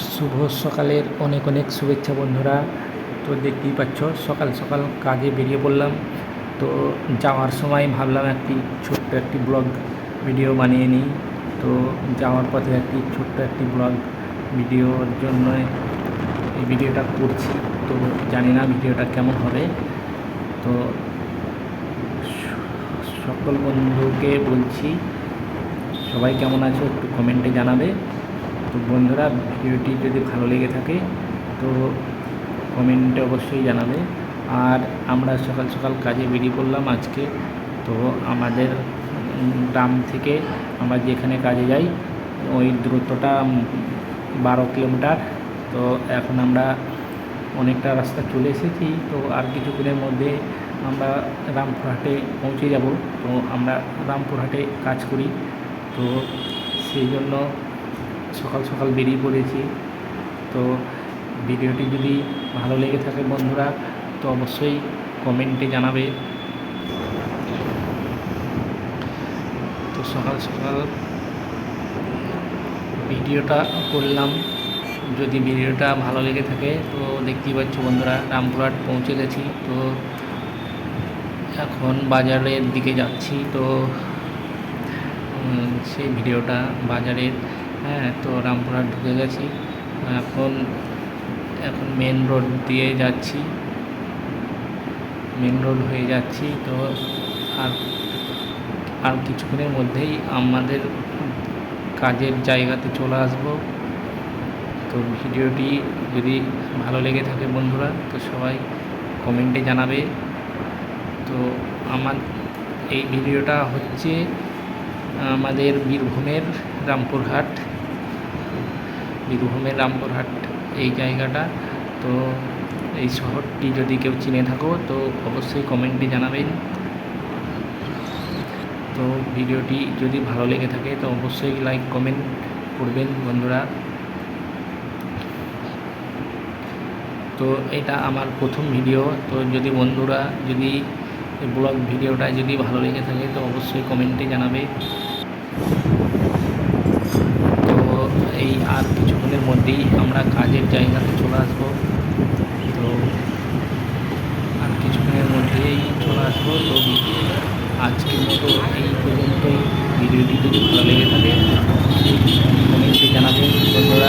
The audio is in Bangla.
শুভ সকালের অনেক অনেক শুভেচ্ছা বন্ধুরা। তো দেখতেই পাচ্ছ সকাল সকাল কাজে বেরিয়ে পড়লাম। তো যাওয়ার সময় ভাবলাম ছোট্ট একটি ব্লগ ভিডিও বানিয়ে নিই। তো যাওয়ার পথে ছোট্ট একটি ব্লগ ভিডিওর জন্য এই ভিডিওটা করছি। তো জানি না ভিডিওটা কেমন হবে। তো সকল বন্ধুকে বলছি, সবাই কেমন আছো একটু কমেন্টে জানাবে। তো বন্ধুরা, ভিডিওটি যদি ভালো লেগে থাকে তো কমেন্টে অবশ্যই জানাবে। আর আমরা সকাল সকাল কাজে বেরিয়ে পড়লাম আজকে। তো আমাদের গ্রাম থেকে আমরা যেখানে কাজে যাই ওই দূরত্বটা 12 কিলোমিটার। তো এখন আমরা অনেকটা রাস্তা চলে এসেছি। তো আর কিছুদিনের মধ্যে আমরা রামপুরহাটে পৌঁছে যাব। তো আমরা রামপুরহাটে কাজ করি, তো সেই জন্য সকাল সকাল বেরিয়ে পড়েছি। তো ভিডিওটি যদি ভালো লেগে থাকে বন্ধুরা তো অবশ্যই কমেন্টে জানাবে। তো সকাল সকাল ভিডিওটা করলাম, যদি ভিডিওটা ভালো লেগে থাকে তো দেখতেই পাচ্ছ বন্ধুরা রামপুরহাট পৌঁছে গেছি। তো এখন বাজারের দিকে যাচ্ছি। তো সেই ভিডিওটা বাজারের, তো রামপুরহাট ঢুকে গেছি। এখন মেন রোড দিয়ে যাচ্ছি, মেন রোড হয়ে যাচ্ছি। তো আর কিছুক্ষণের মধ্যেই আমাদের কাজের জায়গাতে চলে আসব। তো ভিডিওটি যদি ভালো লেগে থাকে বন্ধুরা তো সবাই কমেন্টে জানাবে। তো আমার এই ভিডিওটা হচ্ছে আমাদের বীরভূমের রামপুরহাট এই জায়গাটা। তো এই শহরটি যদি কেউ চিনে থাকো তো অবশ্যই কমেন্টে জানাবেন। তো ভিডিওটি যদি ভালো লেগে থাকে তো অবশ্যই লাইক কমেন্ট করবেন বন্ধুরা। তো এটা আমার প্রথম ভিডিও। তো যদি বন্ধুরা যদি ব্লগ ভিডিওটা যদি ভালো লেগে থাকে তো অবশ্যই কমেন্টে জানাবে। তো এই আর কিছুক্ষণের মধ্যেই আমরা কাজের জায়গাতে চলে আসবো। তো আর কিছুক্ষণের মধ্যেই চলে আসবো। তো আজকের মতো এই পর্যন্তই। ভিডিওটি যদি ভালো লেগে থাকে কমেন্টে জানাবেন বন্ধুরা।